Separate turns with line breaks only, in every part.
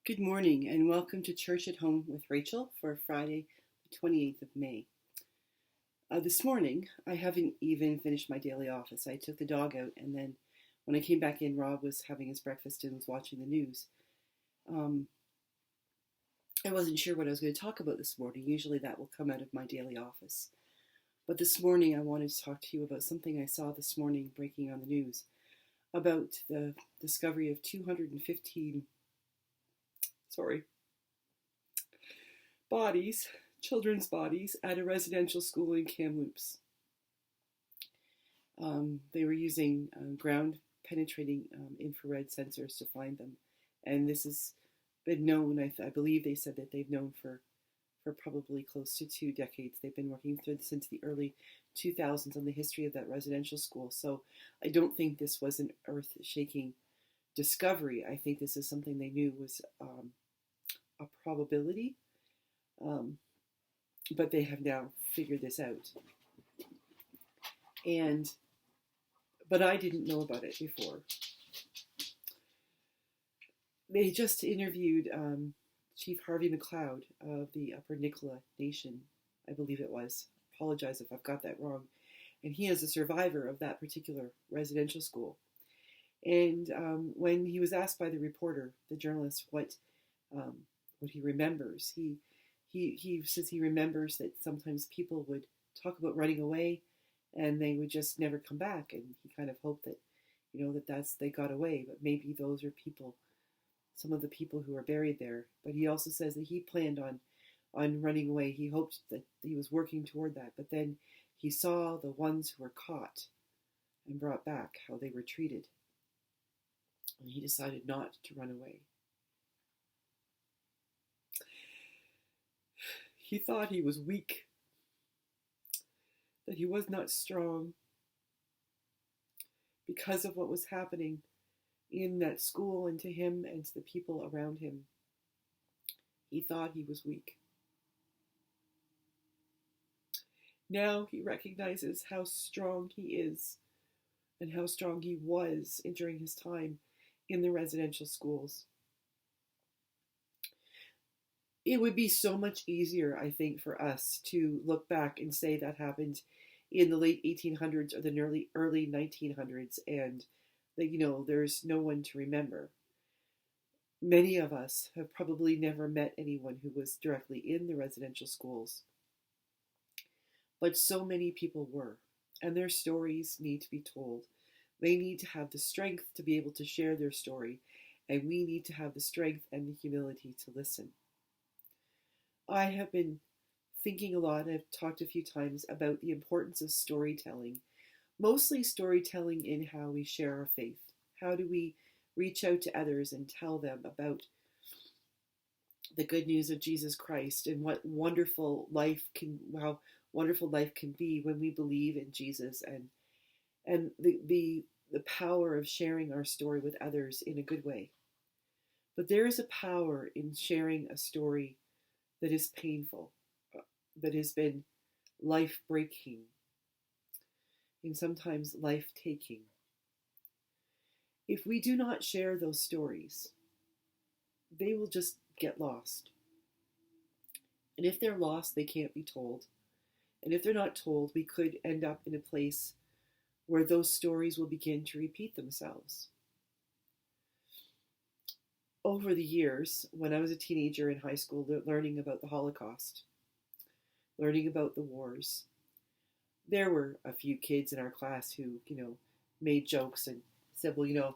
Good morning and welcome to Church at Home with Rachel for Friday, the 28th of May. This morning, I haven't even finished my daily office. I took the dog out, and then when I came back in, Rob was having his breakfast and was watching the news. I wasn't sure what I was going to talk about this morning. Usually that will come out of my daily office. But this morning, I wanted to talk to you about something I saw this morning breaking on the news about the discovery of 215 bodies, children's bodies, at a residential school in Kamloops. They were using ground-penetrating infrared sensors to find them, and this has been known. I believe they said that they've known for probably close to 2 decades. They've been working since the early 2000s on the history of that residential school. So I don't think this was an earth-shaking discovery. I think this is something they knew was a probability, but they have now figured this out. But I didn't know about it before. They just interviewed Chief Harvey McLeod of the Upper Nicola Nation, I believe it was. Apologize if I've got that wrong. And he is a survivor of that particular residential school. And when he was asked by the reporter, the journalist, what he remembers, he says he remembers that sometimes people would talk about running away, and they would just never come back. And he kind of hoped that, they got away, but maybe those are people, some of the people who are buried there. But he also says that he planned on running away. He hoped that he was working toward that, but then he saw the ones who were caught and brought back, how they were treated. And he decided not to run away. He thought he was weak, that he was not strong because of what was happening in that school and to him and to the people around him. He thought he was weak. Now he recognizes how strong he is and how strong he was during his time in the residential schools. It would be so much easier, I think, for us to look back and say that happened in the late 1800s or the early 1900s, and that, there's no one to remember. Many of us have probably never met anyone who was directly in the residential schools, but so many people were, and their stories need to be told. They need to have the strength to be able to share their story, and we need to have the strength and the humility to listen. I have been thinking a lot, I've talked a few times about the importance of storytelling, mostly storytelling in how we share our faith. How do we reach out to others and tell them about the good news of Jesus Christ and how wonderful life can be when we believe in Jesus, and the power of sharing our story with others in a good way. But there is a power in sharing a story that is painful, that has been life-breaking, and sometimes life-taking. If we do not share those stories, they will just get lost. And if they're lost, they can't be told. And if they're not told, we could end up in a place where those stories will begin to repeat themselves. Over the years, when I was a teenager in high school, learning about the Holocaust, learning about the wars, there were a few kids in our class who, made jokes and said, well,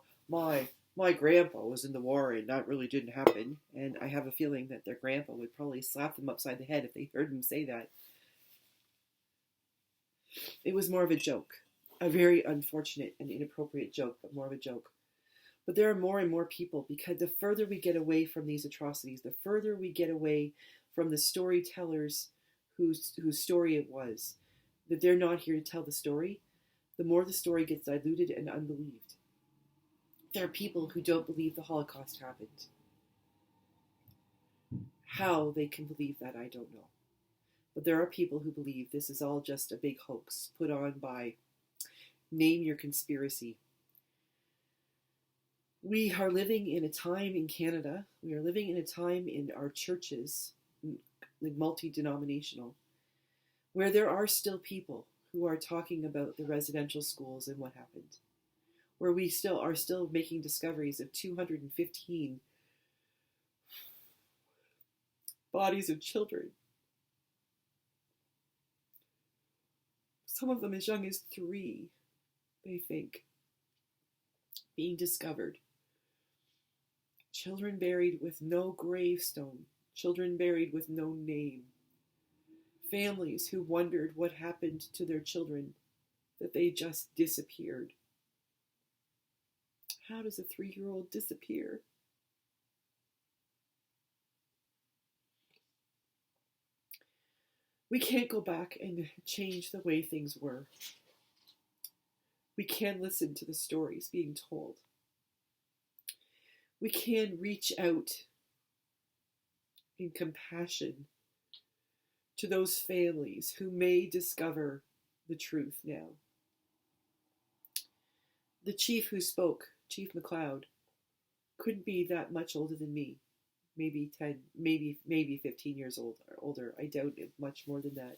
my grandpa was in the war and that really didn't happen. And I have a feeling that their grandpa would probably slap them upside the head if they heard them say that. It was more of a joke, a very unfortunate and inappropriate joke, but more of a joke. But there are more and more people, because the further we get away from these atrocities, the further we get away from the storytellers whose story it was, that they're not here to tell the story, the more the story gets diluted and unbelieved. There are people who don't believe the Holocaust happened. How they can believe that, I don't know. But there are people who believe this is all just a big hoax put on by, name your conspiracy. We are living in a time in Canada, we are living in a time in our churches, like multi-denominational, where there are still people who are talking about the residential schools and what happened, where we still are still making discoveries of 215 bodies of children, some of them as young as 3, they think, being discovered. Children buried with no gravestone, children buried with no name, families who wondered what happened to their children, that they just disappeared. How does a 3-year-old disappear? We can't go back and change the way things were. We can listen to the stories being told. We can reach out in compassion to those families who may discover the truth now. The chief who spoke, Chief McLeod, couldn't be that much older than me. Maybe 10, maybe 15 years old or older. I doubt it much more than that.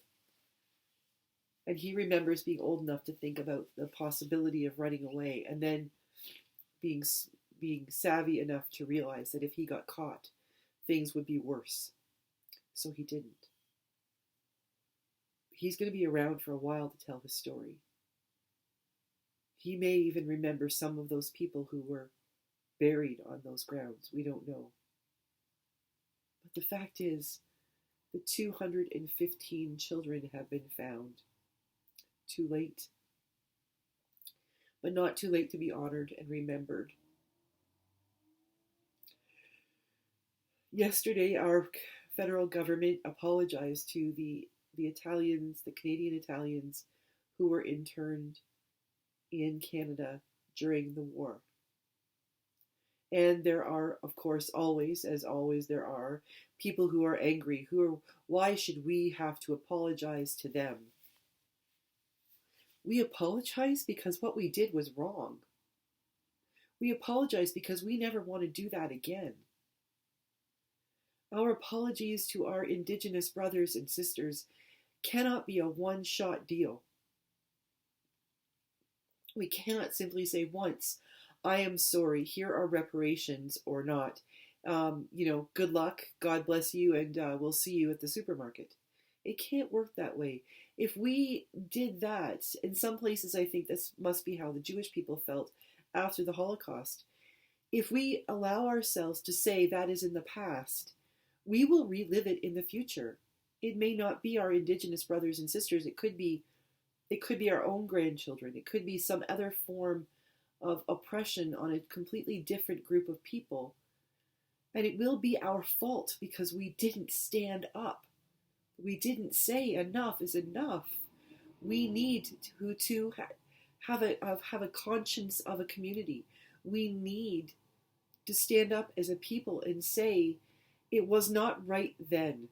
And he remembers being old enough to think about the possibility of running away, and then being savvy enough to realize that if he got caught, things would be worse. So he didn't. He's going to be around for a while to tell his story. He may even remember some of those people who were buried on those grounds. We don't know. But the fact is, the 215 children have been found. Too late. But not too late to be honored and remembered. Yesterday, our federal government apologized to the Italians, the Canadian Italians, who were interned in Canada during the war. And there are, of course, always, as always, there are people who are angry, why should we have to apologize to them? We apologize because what we did was wrong. We apologize because we never want to do that again. Our apologies to our Indigenous brothers and sisters cannot be a one-shot deal. We cannot simply say once, I am sorry, here are reparations or not. Good luck, God bless you, and we'll see you at the supermarket. It can't work that way. If we did that, in some places I think this must be how the Jewish people felt after the Holocaust. If we allow ourselves to say that is in the past, we will relive it in the future. It may not be our Indigenous brothers and sisters. It could be our own grandchildren. It could be some other form of oppression on a completely different group of people. And it will be our fault because we didn't stand up. We didn't say enough is enough. We need to have a conscience of a community. We need to stand up as a people and say it was not right then,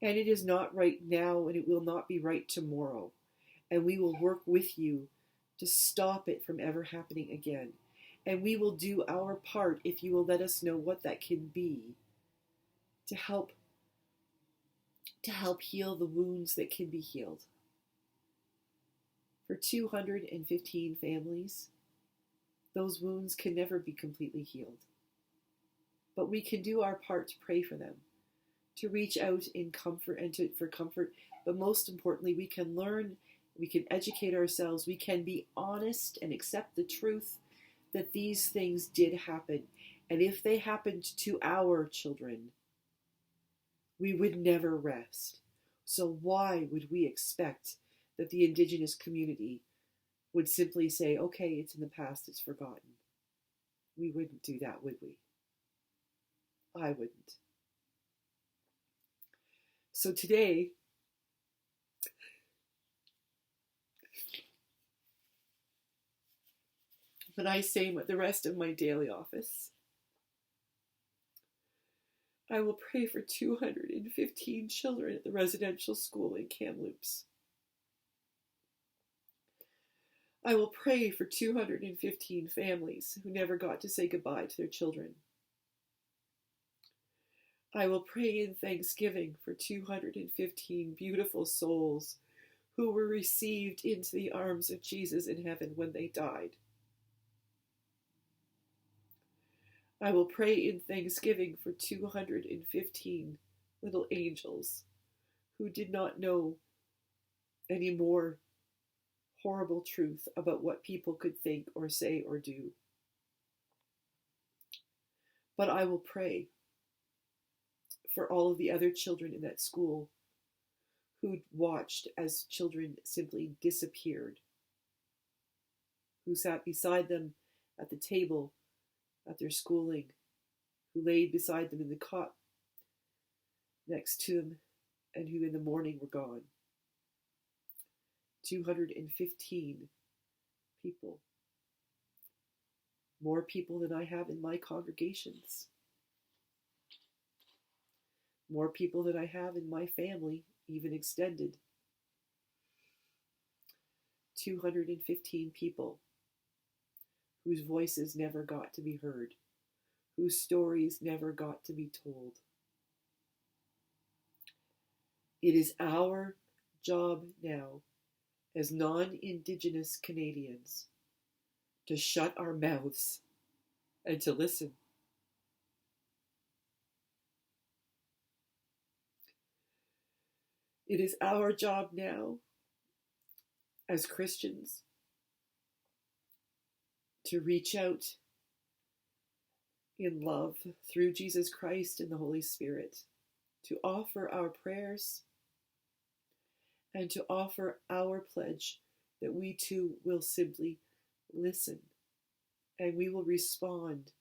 and it is not right now, and it will not be right tomorrow. And we will work with you to stop it from ever happening again. And we will do our part if you will let us know what that can be to help heal the wounds that can be healed. For 215 families, those wounds can never be completely healed. But we can do our part to pray for them, to reach out in comfort and for comfort. But most importantly, we can learn, we can educate ourselves, we can be honest and accept the truth that these things did happen. And if they happened to our children, we would never rest. So why would we expect that the Indigenous community would simply say, okay, it's in the past, it's forgotten? We wouldn't do that, would we? I wouldn't. So today, when I say the rest of my daily office, I will pray for 215 children at the residential school in Kamloops. I will pray for 215 families who never got to say goodbye to their children. I will pray in thanksgiving for 215 beautiful souls who were received into the arms of Jesus in heaven when they died. I will pray in thanksgiving for 215 little angels who did not know any more horrible truth about what people could think or say or do. But I will pray for all of the other children in that school who watched as children simply disappeared, who sat beside them at the table at their schooling, who laid beside them in the cot next to them, and who in the morning were gone. 215 people. More people than I have in my congregations. More people than I have in my family, even extended. 215 people whose voices never got to be heard, whose stories never got to be told. It is our job now, as non-Indigenous Canadians, to shut our mouths and to listen. It is our job now, as Christians, to reach out in love through Jesus Christ and the Holy Spirit, to offer our prayers and to offer our pledge that we too will simply listen and we will respond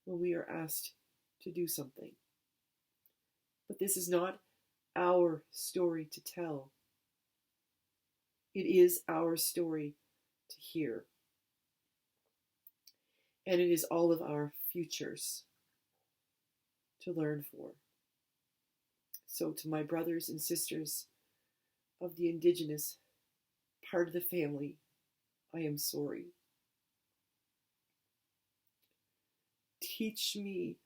when we are asked to do something. But this is not our story to tell. It is our story to hear. And it is all of our futures to learn for. So to my brothers and sisters of the Indigenous part of the family, I am sorry. Teach me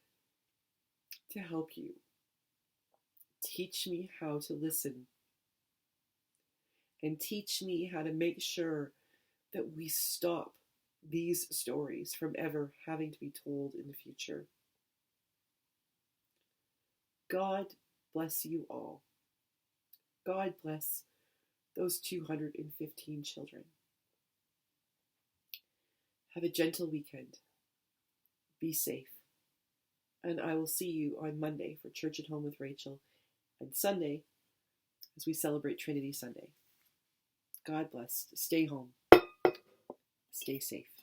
to help you. Teach me how to listen. And teach me how to make sure that we stop these stories from ever having to be told in the future. God bless you all. God bless those 215 children. Have a gentle weekend. Be safe. And I will see you on Monday for Church at Home with Rachel, and Sunday as we celebrate Trinity Sunday. God bless. Stay home. Stay safe.